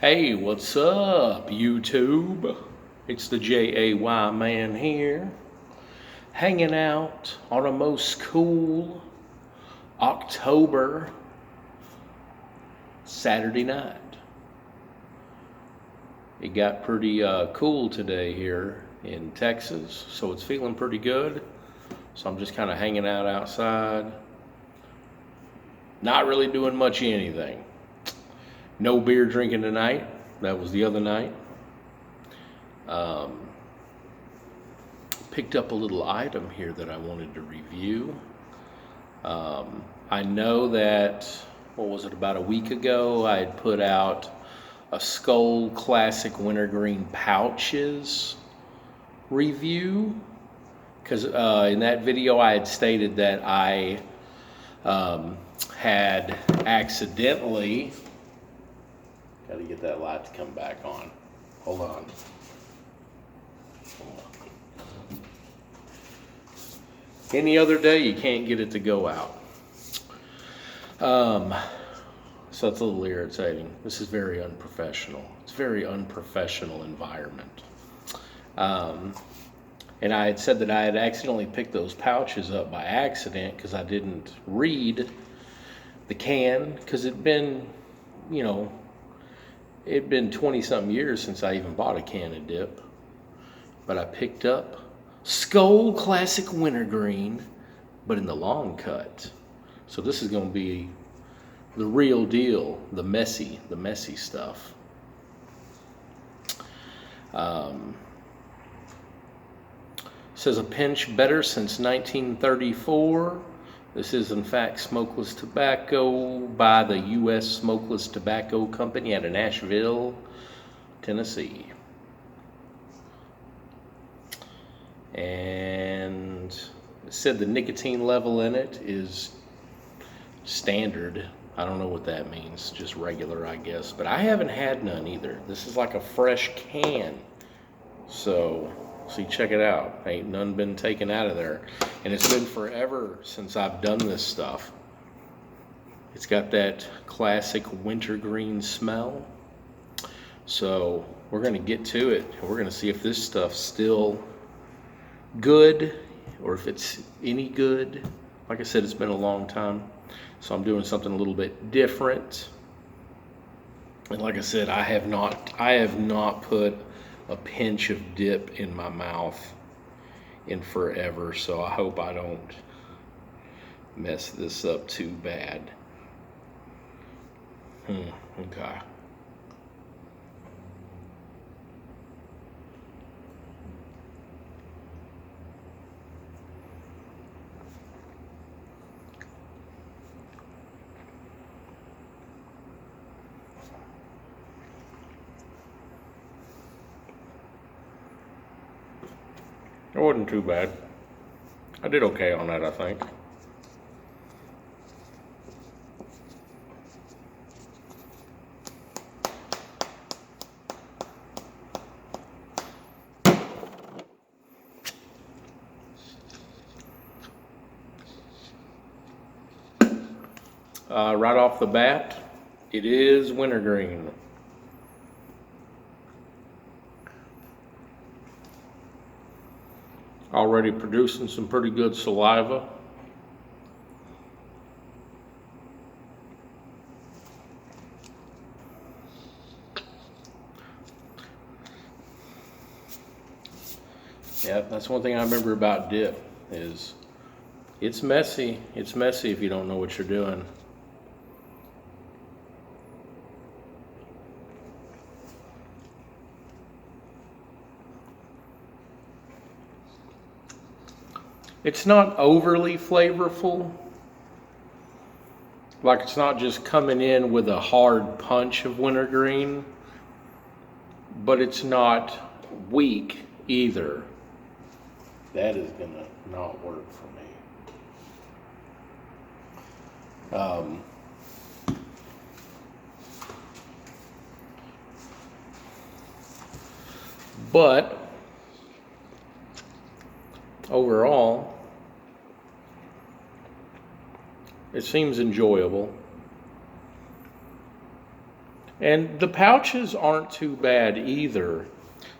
Hey, what's up, YouTube? It's the JAY man here, hanging out on a most cool October Saturday night. It got pretty cool today here in Texas, so it's feeling pretty good. So I'm just kind of hanging out outside, not really doing much of anything. No beer drinking tonight. That was the other night. Picked up a little item here that I wanted to review. I know that, what was it, about a week ago, I had put out a Skoal Classic Wintergreen pouches review. Because in that video I had stated that I had accidentally, got to get that light to come back on. Hold on. Any other day, you can't get it to go out. So it's a little irritating. This is very unprofessional. It's a very unprofessional environment. And I had said that I had accidentally picked those pouches up by accident because I didn't read the can, because it'd been, it'd been 20-something years since I even bought a can of dip. But I picked up Skoal Classic Wintergreen, but in the long cut. So this is going to be the real deal, the messy stuff. Says a pinch better since 1934. This is in fact smokeless tobacco by the U.S. Smokeless Tobacco Company out of Nashville, Tennessee. And it said the nicotine level in it is standard. I don't know what that means, just regular, I guess. But I haven't had none either. This is like a fresh can. So, see, check it out. Ain't none been taken out of there. And it's been forever since I've done this stuff. It's got that classic wintergreen smell. So, we're going to get to it. We're going to see if this stuff's still good or if it's any good. Like I said, it's been a long time. So I'm doing something a little bit different. And like I said, I have not put a pinch of dip in my mouth in forever, so I hope I don't mess this up too bad. Okay. It wasn't too bad. I did okay on that, I think. Right off the bat, it is wintergreen. Already producing some pretty good saliva. Yeah, that's one thing I remember about dip is it's messy. It's messy if you don't know what you're doing. It's not overly flavorful. Like, it's not just coming in with a hard punch of wintergreen, but it's not weak either. That is gonna not work for me. But overall, it seems enjoyable. And the pouches aren't too bad either.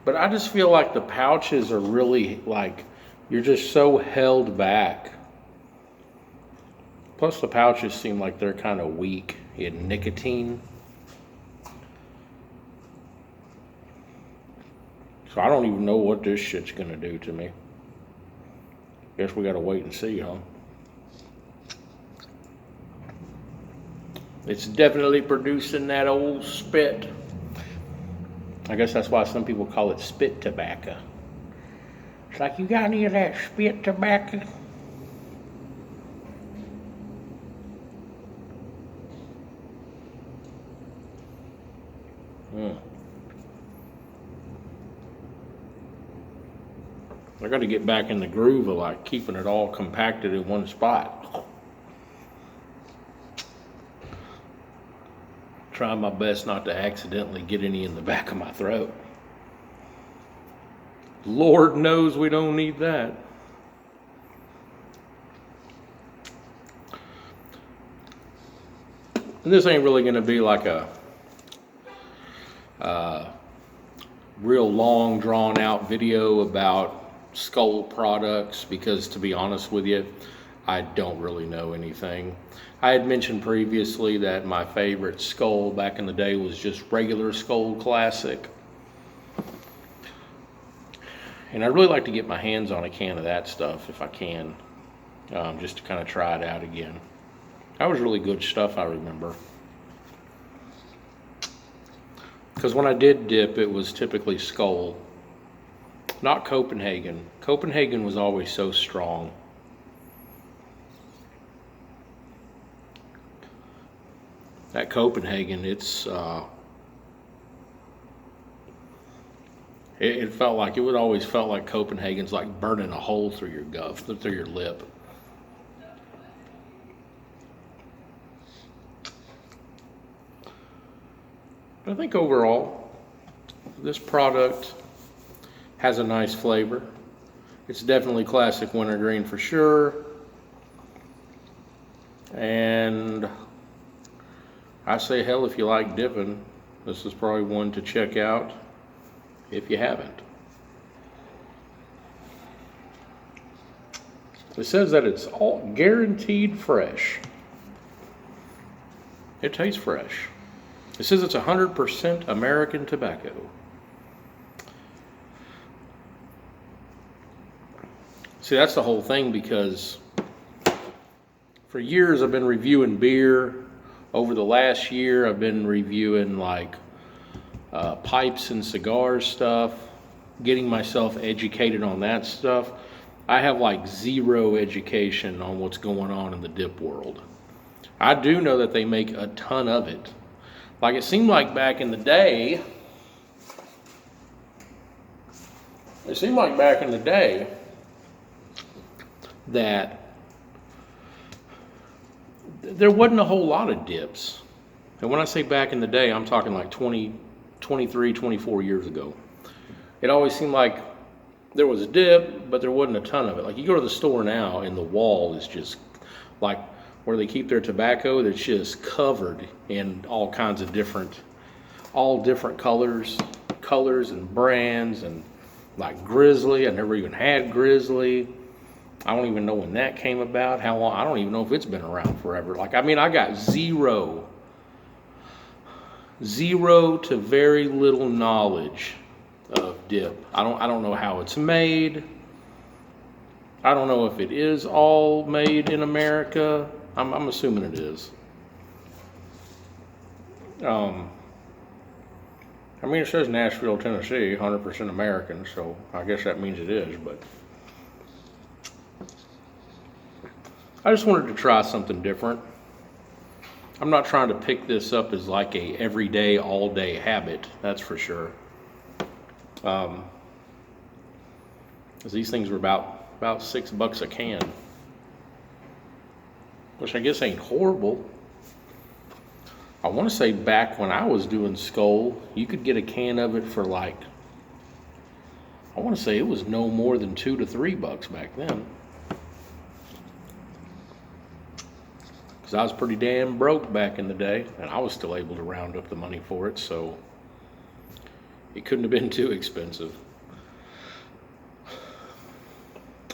But I just feel like the pouches are really like, you're just so held back. Plus the pouches seem like they're kind of weak in nicotine. So I don't even know what this shit's gonna do to me. Guess we gotta wait and see, huh? It's definitely producing that old spit. I guess that's why some people call it spit tobacco. It's like, you got any of that spit tobacco? I got to get back in the groove of like keeping it all compacted in one spot. Trying my best not to accidentally get any in the back of my throat. Lord knows we don't need that. And this ain't really going to be like a real long drawn out video about Skoal products, because to be honest with you, I don't really know anything. I had mentioned previously that my favorite Skoal back in the day was just regular Skoal Classic. And I'd really like to get my hands on a can of that stuff if I can, just to kind of try it out again. That was really good stuff, I remember. Because when I did dip, it was typically Skoal, not Copenhagen. Copenhagen was always so strong. That Copenhagen, it felt like, it would always felt like Copenhagen's like burning a hole through your gut, through your lip. I think overall, this product has a nice flavor. It's definitely classic wintergreen for sure. And I say, hell, if you like dipping, this is probably one to check out if you haven't. It says that it's all guaranteed fresh. It tastes fresh. It says it's 100% American tobacco. See, that's the whole thing, because for years I've been reviewing beer. Over the last year, I've been reviewing like pipes and cigar stuff, getting myself educated on that stuff. I have like zero education on what's going on in the dip world. I do know that they make a ton of it. Like, it seemed like back in the day, that there wasn't a whole lot of dips. And when I say back in the day, I'm talking like 20, 23, 24 years ago. It always seemed like there was a dip, but there wasn't a ton of it. Like, you go to the store now and the wall is just like where they keep their tobacco, that's just covered in all kinds of different colors and brands, and like Grizzly. I never even had Grizzly. I don't even know when that came about, how long. I don't even know if it's been around forever. Like, I mean, I got zero to very little knowledge of dip. I don't know how it's made. I don't know if it is all made in America. I'm assuming it is. I mean, it says Nashville, Tennessee, 100% American, so I guess that means it is, but I just wanted to try something different. I'm not trying to pick this up as like a everyday, all-day habit, that's for sure. Because these things were about $6 a can, which I guess ain't horrible. I want to say back when I was doing Skoal, you could get a can of it for like, I want to say it was no more than $2 to $3 back then. Because I was pretty damn broke back in the day, and I was still able to round up the money for it, so it couldn't have been too expensive.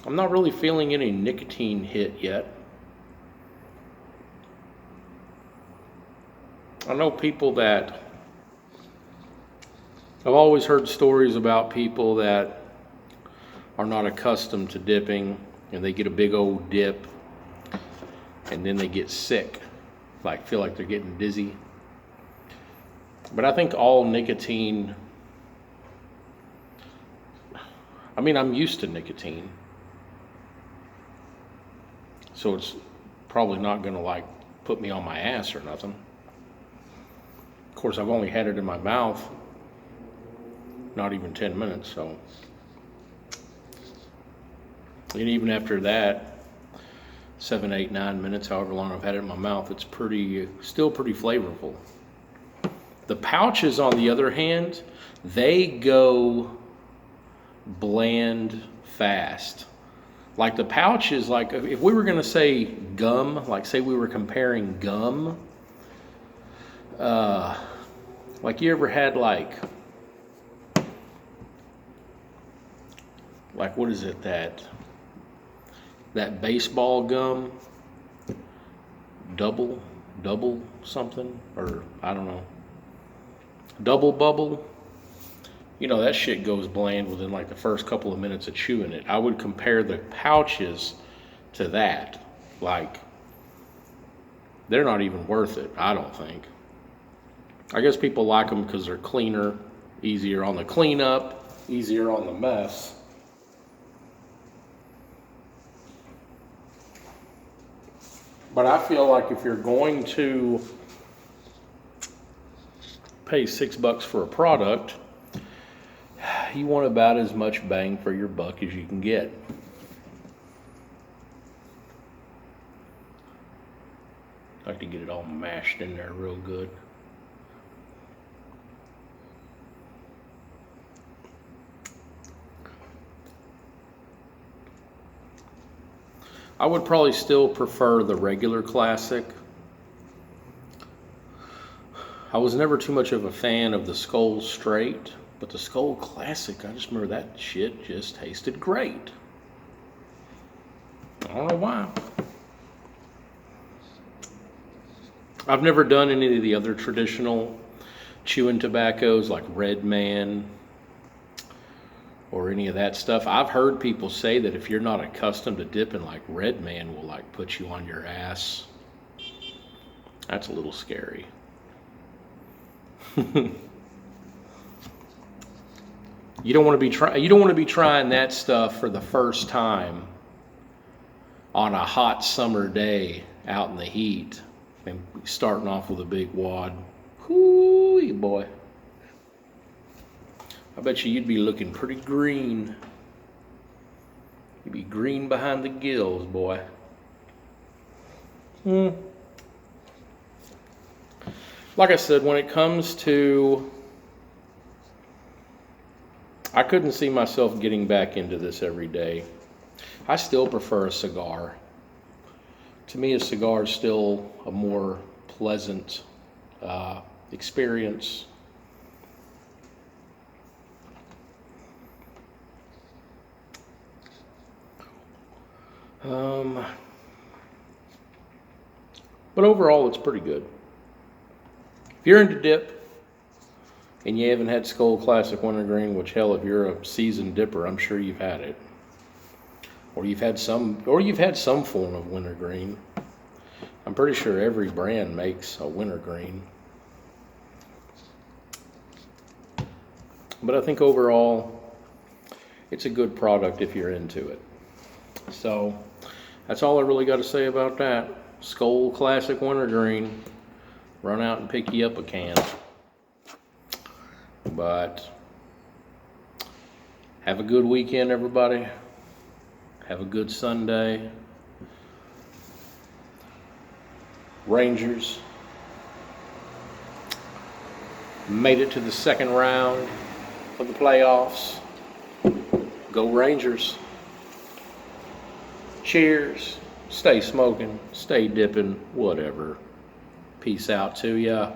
I'm not really feeling any nicotine hit yet. I know people that, I've always heard stories about people that are not accustomed to dipping, and they get a big old dip, and then they get sick, like feel like they're getting dizzy. But I think all nicotine, I mean, I'm used to nicotine, so it's probably not gonna like put me on my ass or nothing. Of course, I've only had it in my mouth not even 10 minutes, so. And even after that, 7, 8, 9 minutes, however long I've had it in my mouth, it's still pretty flavorful. The pouches, on the other hand, they go bland fast. Like the pouches, like if we were gonna say gum, like say we were comparing gum, like you ever had like what is it, that baseball gum, double something, or I don't know, double bubble, you know, that shit goes bland within like the first couple of minutes of chewing it. I would compare the pouches to that. Like, they're not even worth it, I don't think. I guess people like them because they're cleaner, easier on the cleanup, easier on the mess. But I feel like if you're going to pay $6 for a product, you want about as much bang for your buck as you can get. I like to get it all mashed in there real good. I would probably still prefer the regular classic. I was never too much of a fan of the Skoal straight, but the Skoal classic, I just remember that shit just tasted great. I don't know why. I've never done any of the other traditional chewing tobaccos like Red Man or any of that stuff. I've heard people say that if you're not accustomed to dipping, like Red Man will like put you on your ass. That's a little scary. You don't want to be trying that stuff for the first time on a hot summer day out in the heat and starting off with a big wad. Hoo-wee, boy. I bet you'd be looking pretty green. You'd be green behind the gills, boy. Like I said, when it comes to, I couldn't see myself getting back into this every day. I still prefer a cigar. To me, a cigar is still a more pleasant experience. But overall, it's pretty good. If you're into dip and you haven't had Skoal Classic Wintergreen, which hell, if you're a seasoned dipper, I'm sure you've had it, or you've had some form of wintergreen. I'm pretty sure every brand makes a wintergreen. But I think overall, it's a good product if you're into it. So that's all I really got to say about that. Skoal Classic Wintergreen. Run out and pick you up a can. But have a good weekend, everybody. Have a good Sunday. Rangers made it to the second round of the playoffs. Go Rangers. Cheers. stay smoking, stay dipping, whatever. Peace out to ya.